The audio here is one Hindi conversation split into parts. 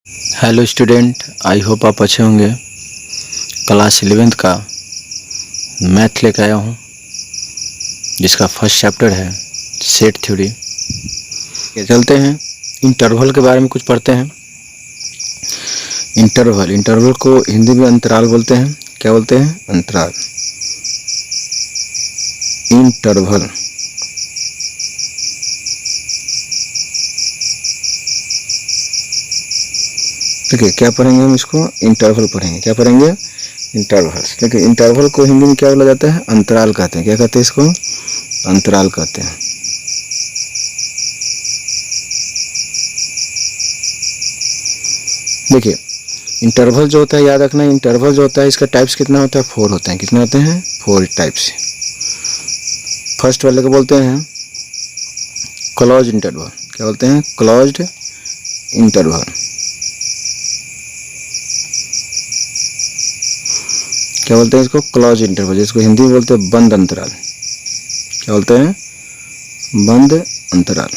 हेलो स्टूडेंट, आई होप आप अच्छे होंगे। क्लास 11th का मैथ लेकर आया हूँ, जिसका फर्स्ट चैप्टर है सेट थ्योरी। चलते हैं इंटरवल के बारे में कुछ पढ़ते हैं। इंटरवल को हिंदी में अंतराल बोलते हैं। क्या बोलते हैं? अंतराल, इंटरवल। देखिए क्या पढ़ेंगे हम, इसको इंटरवल पढ़ेंगे। क्या पढ़ेंगे? इंटरवल। देखिए इंटरवल को हिंदी में क्या बोला जाता है? अंतराल कहते हैं। क्या कहते हैं इसको? अंतराल कहते हैं। देखिए इंटरवल जो होता है, याद रखना, इंटरवल जो होता है इसका टाइप्स कितना होता है? 4 होते हैं। कितने होते हैं? 4 टाइप्स। फर्स्ट वाले को बोलते हैं क्लोज इंटरवल। क्या बोलते हैं? Closed interval. क्या बोलते हैं इसको? क्लोज इंटरवल, जिसको हिंदी में बोलते हैं बंद अंतराल। क्या बोलते हैं? बंद अंतराल।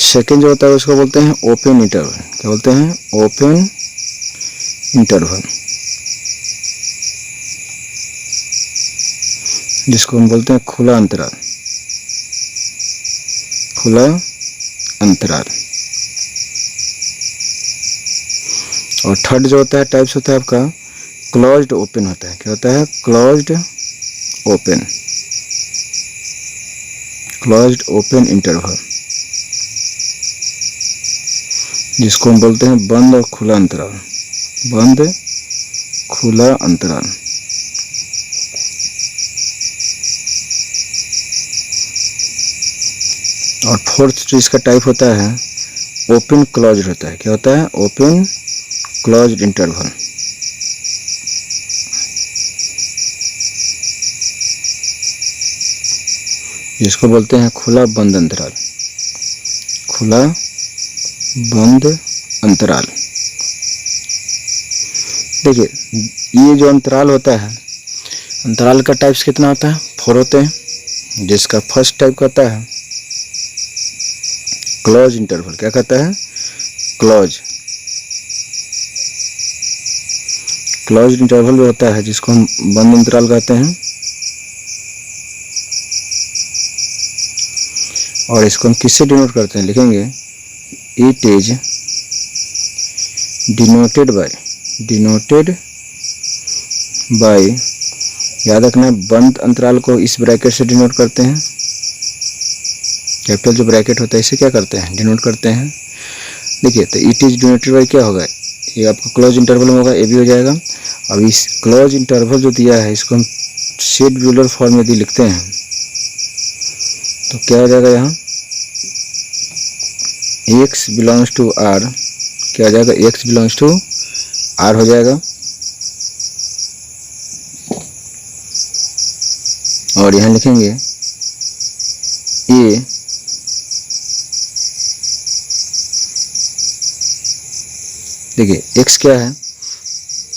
सेकंड जो होता है उसको बोलते हैं ओपन इंटरवल। क्या बोलते हैं? ओपन इंटरवल, जिसको हम बोलते हैं खुला अंतराल। खुला अंतराल। और थर्ड जो होता है टाइप्स होता है आपका क्लोज्ड ओपन होता है। क्या होता है? Closed open, closed open interval, जिसको हम बोलते हैं बंद और खुला अंतराल। बंद खुला अंतराल। और फोर्थ जो इसका टाइप होता है ओपन क्लोज्ड होता है। क्या होता है? Open closed interval. जिसको बोलते हैं खुला बंद अंतराल। खुला बंद अंतराल। देखिए ये जो अंतराल होता है, अंतराल का टाइप्स कितना होता है? 4 होते हैं। जिसका फर्स्ट टाइप कहता है क्लोज इंटरवल। क्या कहता है? क्लोज। क्लोज इंटरवल जो होता है, जिसको हम बंद अंतराल कहते हैं। और इसको हम किससे डिनोट करते हैं? लिखेंगे इट इज डिनोटेड बाय, याद रखना बंद अंतराल को इस ब्रैकेट से डिनोट करते हैं। कैपिटल जो ब्रैकेट होता है इसे क्या करते हैं? डिनोट करते हैं। देखिए तो इट इज डिनोटेड बाय क्या होगा? ये आपका क्लोज इंटरवल में होगा, ये भी हो जाएगा। अब इस क्लोज इंटरवल जो दिया है इसको हम शेड ब्यूलर फॉर्म में यदि लिखते हैं तो क्या हो जाएगा? यहाँ x बिलोंग्स टू r, क्या हो जाएगा? x बिलोंग्स टू r हो जाएगा। और यहाँ लिखेंगे a देखिए x क्या है?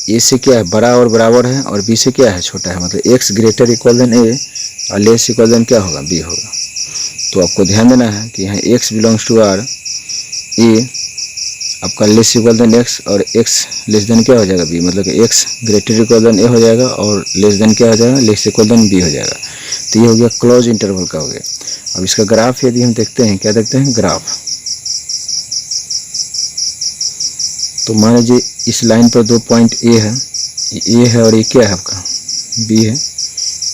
a से क्या है? बड़ा और बराबर है, और b से क्या है? छोटा है। मतलब x greater equal than a और लेस इक्वल देन क्या होगा? b होगा। तो आपको ध्यान देना है कि यहाँ x belongs to r, a आपका लेस इक्वल देन x और x लेस देन क्या हो जाएगा? b। मतलब कि x greater equal than a हो जाएगा और लेस देन क्या हो जाएगा? लेस इक्वल देन b हो जाएगा। तो ये हो गया क्लोज इंटरवल का हो गया। अब इसका ग्राफ यदि हम देखते हैं, क्या देखते हैं? ग्राफ। तो मान लीजिए इस लाइन पर 2 पॉइंट a है और ये क्या है? आपका b है।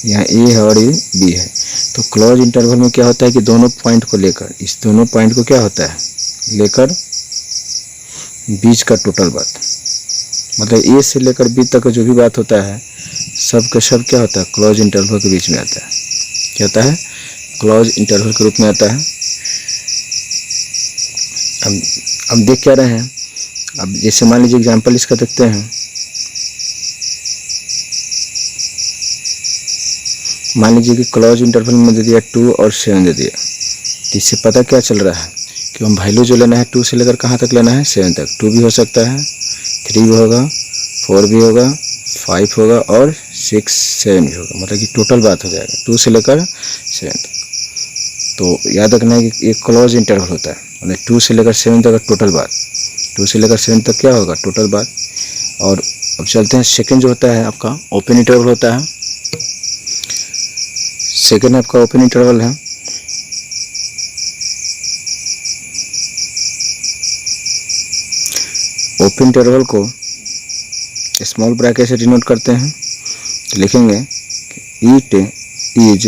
यहाँ a है और ये b है। तो क्लोज इंटरवल में क्या होता है कि दोनों पॉइंट को लेकर, इस दोनों पॉइंट को क्या होता है? लेकर बीच का टोटल बात, मतलब a से लेकर b तक जो भी बात होता है सब का सब क्या होता है? क्लोज इंटरवल के बीच में आता है। क्या होता है? क्लोज इंटरवल के रूप में आता है। अब देख क्या रहे हैं? अब जैसे मान लीजिए एग्जांपल इसका देखते हैं। मान लीजिए कि क्लोज इंटरवल में दे दिया 2 और 7 दे दिया। तो इससे पता क्या चल रहा है कि हम वैल्यू जो लेना है 2 से लेकर कहाँ तक लेना है? 7 तक। 2 भी हो सकता है, 3 भी होगा, 4 भी होगा, 5 होगा और 6 7 भी होगा। मतलब कि टोटल बात हो जाएगा 2 से लेकर 7 तक। तो याद रखना है कि ये क्लोज इंटरवल होता है। मतलब 2 से लेकर 7 तक टोटल बात, 2 से लेकर 7 तक क्या होगा टोटल बात। और अब चलते हैं सेकंड जो होता है आपका ओपन इंटरवल होता है। सेकंड आपका ओपन इंटरवल है। ओपन इंटरवल को स्मॉल ब्रैकेट से डिनोट करते हैं, तो लिखेंगे it is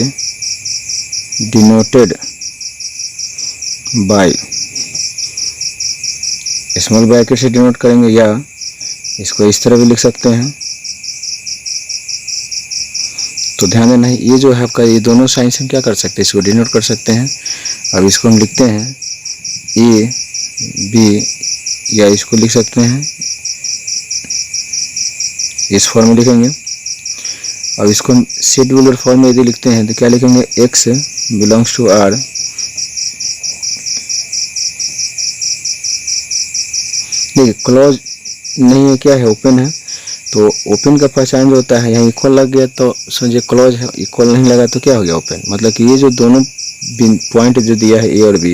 denoted by, small bracket से डिनोट करेंगे, या इसको इस तरह भी लिख सकते हैं। तो ध्यान देना है ये जो है आपका, ये दोनों साइन से हम क्या कर सकते हैं, इसको डिनोट कर सकते हैं। अब इसको हम लिखते हैं ए बी, या इसको लिख सकते हैं इस फॉर्म में लिखेंगे। अब इसको हम शेड्यूलर फॉर्म में यदि लिखते हैं तो क्या लिखेंगे, एक्स बिलोंग्स टू आर, देखिए क्लोज नहीं है, क्या है ओपन है। तो ओपन का पहचान जो होता है, यहाँ इक्वल लग गया तो समझिए क्लोज है, इक्वल नहीं लगा तो क्या हो गया ओपन। मतलब कि ये जो दोनों पॉइंट जो दिया है ए और बी,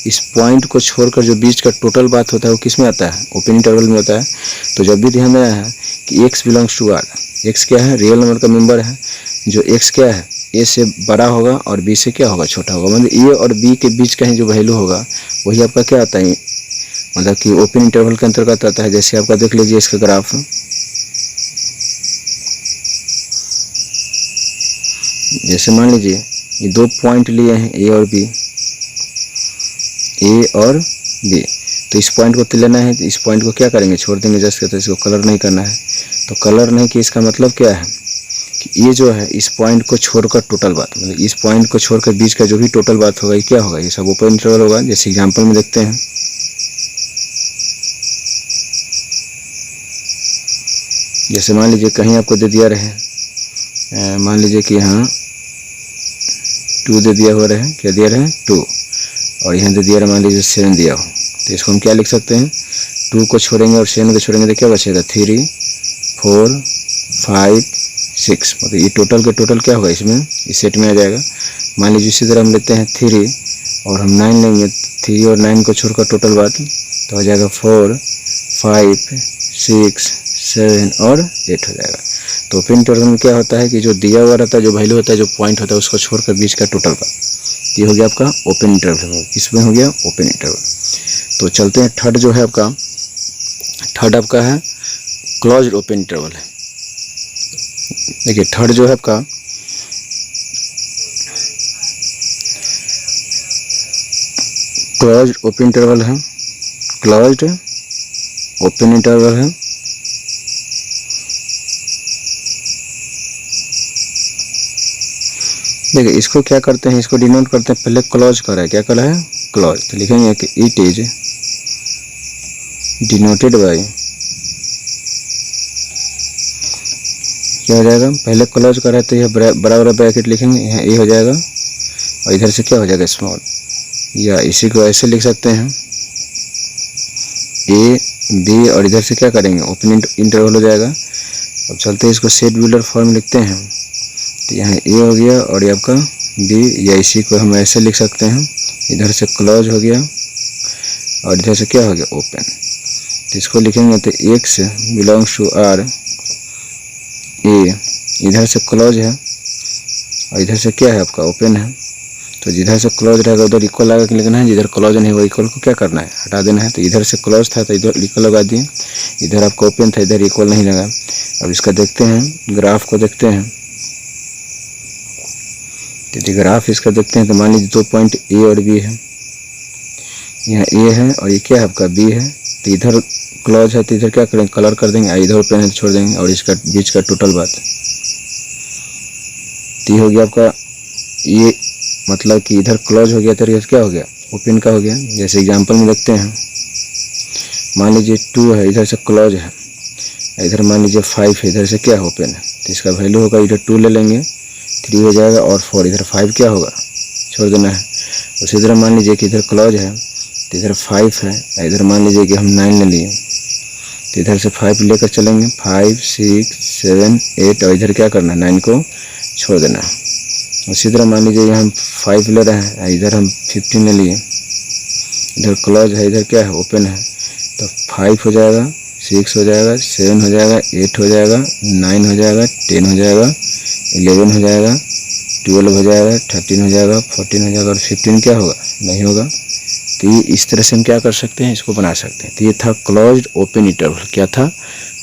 इस पॉइंट को छोड़कर जो बीच का टोटल बात होता है वो किस में आता है, ओपन इंटरवल में होता है। तो जब भी ध्यान देना है कि x belongs to r, x क्या है, रियल नंबर का मेंबर है, जो एक्स क्या है ए से बड़ा होगा और बी से क्या होगा, छोटा होगा। मतलब ए और बी के बीच का जो वैल्यू होगा वही आपका क्या आता है, मतलब कि ओपन इंटरवल के अंतर्गत आता है। जैसे आपका देख लीजिए इसका ग्राफ, जैसे मान लीजिए ये दो पॉइंट लिए हैं ए और बी, ए और बी, तो इस पॉइंट को तो लेना है, तो इस पॉइंट को क्या करेंगे, छोड़ देंगे जस्ट, तो इसको कलर नहीं करना है। तो कलर नहीं कि इसका मतलब क्या है कि ये जो है इस पॉइंट को छोड़कर टोटल बात, मतलब इस पॉइंट को छोड़कर बीच का जो भी टोटल बात होगा ये क्या होगा, ये सब ओपन इंटरवल होगा। जैसे एग्जांपल में देखते हैं, जैसे मान लीजिए कहीं आपको दे दिया रहे, मान लीजिए कि यहाँ 2 दे दिया हुआ रहे, क्या दिया रहे 2, और यहाँ दे दिया रहे मान लीजिए 7 दिया हो, तो इसको हम क्या लिख सकते हैं, 2 को छोड़ेंगे और 7 को छोड़ेंगे तो क्या बचेगा, 3 4 5 6, मतलब ये टोटल के टोटल क्या होगा इसमें, इस सेट में आ जाएगा। मान लीजिए इसी तरह हम लेते हैं 3 और हम 9 लेंगे, 3 और 9 को छोड़कर टोटल बात तो हो जाएगा 4 5 6 7 और 8 हो जाएगा। तो ओपन इंटरवल में क्या होता है कि जो दिया हुआ रहता है, जो वैल्यू होता है, जो पॉइंट होता है, उसको छोड़कर बीच का टोटल बात, ये हो गया आपका ओपन इंटरवल। किसमें हो गया, ओपन इंटरवल। तो चलते हैं थर्ड जो है आपका, थर्ड आपका है क्लोज्ड ओपन इंटरवल है। देखिए थर्ड जो है आपका क्लोज्ड ओपन इंटरवल है, क्लोज्ड ओपन इंटरवल है। देखिए इसको क्या करते हैं, इसको डिनोट करते हैं, पहले क्लोज करा है, क्या करा है क्लोज, तो लिखेंगे कि इट इज डिनोटेड बाय, क्या हो जाएगा, पहले क्लोज करा है तो यह बड़ा बड़ा ब्रैकेट लिखेंगे, यहाँ ए हो जाएगा और इधर से क्या हो जाएगा स्मॉल, या इसी को ऐसे लिख सकते हैं ए बी और इधर से क्या करेंगे ओपन इंटरवल हो जाएगा। अब चलते हैं इसको शेड्यूलर फॉर्म लिखते हैं, तो यहाँ ए हो गया और ये आपका बी, या इसी को हम ऐसे लिख सकते हैं, इधर से क्लोज हो गया और इधर से क्या हो गया ओपन। तो इसको लिखेंगे तो एक्स बिलोंग्स टू आर, ए इधर से क्लोज है और इधर से क्या है आपका ओपन है। तो जिधर से क्लोज रहेगा उधर इक्वल लगा के लिखना है, जिधर क्लोज नहीं वो इक्वल को क्या करना है, हटा देना है। तो इधर से क्लोज था तो इधर इक्वल लगा दिए, इधर आपका ओपन था इधर इक्वल नहीं लगा। अब इसका देखते हैं ग्राफ को देखते हैं, यदि ग्राफ इसका देखते हैं तो मान लीजिए 2 पॉइंट ए और बी है, यहाँ ए है और ये क्या है आपका बी है, तो इधर क्लोज है तो इधर क्या करेंगे कलर कर देंगे, इधर ओपन है तो छोड़ देंगे, और इसका बीच का टोटल बात तो ये हो गया आपका, ये मतलब कि इधर क्लोज हो गया तो इधर क्या हो गया ओपन का हो गया। जैसे एग्जांपल में देखते हैं, मान लीजिए 2 है इधर से क्लोज है, इधर मान लीजिए 5 है इधर से क्या ओपन है, तो इसका वैल्यू होगा इधर 2 ले लेंगे 3 हो जाएगा और 4, इधर 5 क्या होगा छोड़ देना है। उसी तरह मान लीजिए कि इधर क्लोज है तो इधर 5 है, इधर मान लीजिए कि हम 9 ले लिए तो इधर से 5 लेकर चलेंगे, 5 6 7 8 और इधर क्या करना है 9 को छोड़ देना है। उसी तरह मान लीजिए यहाँ हम 5 ले रहे हैं, इधर हम 15 ले लिए, इधर क्लोज है, इधर क्या है ओपन है, तो 5 हो जाएगा, 6 हो जाएगा, 7 हो जाएगा, 8 हो जाएगा, 9 हो जाएगा, 10 हो जाएगा, 11 हो जाएगा, 12 हो जाएगा, 13 हो जाएगा, 14 हो जाएगा और 15 क्या होगा, नहीं होगा। तो ये इस तरह से हम क्या कर सकते हैं, इसको बना सकते हैं। तो ये था क्लोज्ड ओपन इंटरवल। क्या था,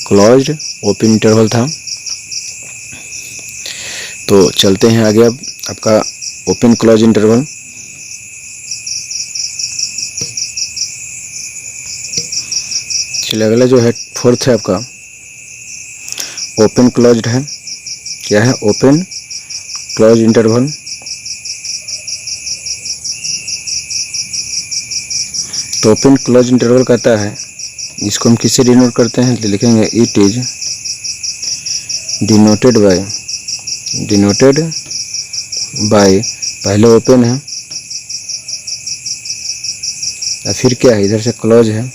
क्लोज्ड ओपन इंटरवल था। तो चलते हैं आगे। अब आपका ओपन क्लोज इंटरवल, चलिए अगला जो है फोर्थ है आपका ओपन क्लोज्ड है। क्या है, ओपन क्लोज इंटरवल। तो ओपन क्लोज इंटरवल कहता है, इसको हम किससे डिनोट करते हैं, तो लिखेंगे इट इज डिनोटेड बाय पहले ओपन है या फिर क्या है, इधर से क्लोज है,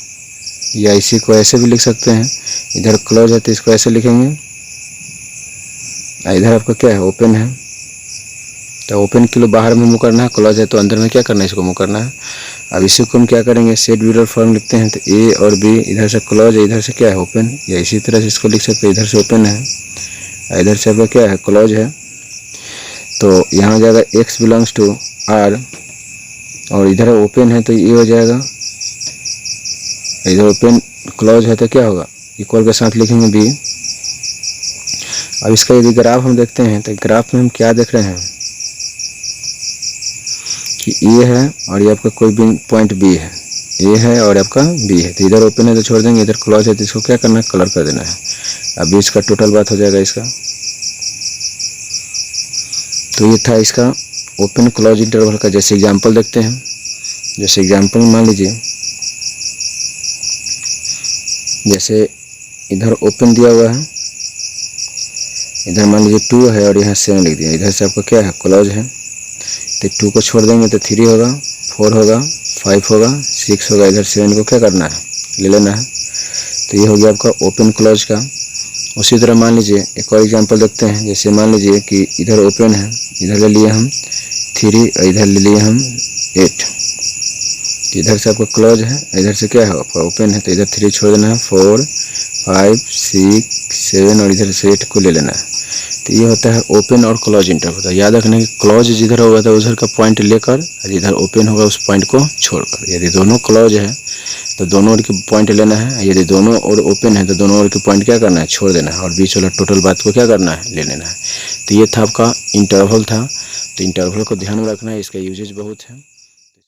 या इसी को ऐसे भी लिख सकते हैं, इधर क्लोज है तो इसको ऐसे लिखेंगे, इधर आपका क्या है, ओपन है। तो ओपन के लिए बाहर में मूव करना है, क्लोज है तो अंदर में क्या करना है, इसको मूव करना है। अब इसी को हम क्या करेंगे, सेट ब्यूलर फॉर्म लिखते हैं। तो ए और बी, इधर से क्लोज है, इधर से क्या है, ओपन, या इसी तरह से इसको लिख सकते हैं, इधर से ओपन है, इधर से आपका क्या है, क्लोज है। तो यहाँ हो जाएगा x बिलोंग्स टू r, और इधर ओपन है तो ये हो जाएगा, इधर ओपन क्लोज है तो क्या होगा, इक्वल के साथ लिखेंगे b। अब इसका यदि ग्राफ हम देखते हैं तो ग्राफ में हम क्या देख रहे हैं कि ए है और ये आपका कोई भी पॉइंट बी है, ए है और आपका बी है। तो इधर ओपन है तो छोड़ देंगे, इधर क्लोज है तो इसको क्या करना है, कलर कर देना है। अब इसका टोटल बात हो जाएगा इसका। तो ये था इसका ओपन क्लोज इंटरवल का। जैसे एग्जांपल देखते हैं, जैसे एग्जांपल मान लीजिए, जैसे इधर ओपन दिया हुआ है, इधर मान लीजिए 2 है और यहाँ 7 लिख दिया, इधर से आपका क्या है, क्लोज है। तो 2 को छोड़ देंगे तो 3 होगा, 4 होगा, 5 होगा, 6 होगा, इधर 7 को क्या करना है, ले लेना है। तो ये हो गया आपका ओपन क्लोज का। उसी तरह मान लीजिए एक और एग्जांपल देखते हैं। जैसे मान लीजिए कि इधर ओपन है, इधर ले लिए हम 3 और इधर ले लिए हम 8, इधर से आपका क्लोज है, इधर से क्या है, आपका ओपन है, तो इधर 3 छोड़ देना है, 4, 5, 6, 7 और इधर से 8 को ले लेना है। तो ये होता है ओपन और क्लोज इंटरवल। तो याद रखना कि क्लोज जिधर होगा तो उधर का पॉइंट लेकर, जिधर ओपन होगा उस पॉइंट को छोड़कर। यदि दोनों क्लोज है तो दोनों ओर के पॉइंट लेना है, यदि दोनों ओर ओपन है तो दोनों ओर के पॉइंट क्या करना है, छोड़ देना है, और बीच वाला टोटल बात को क्या करना है, ले लेना है। तो ये था आपका इंटरवल था। तो इंटरवल को ध्यान में रखना है, इसका यूजेज बहुत है।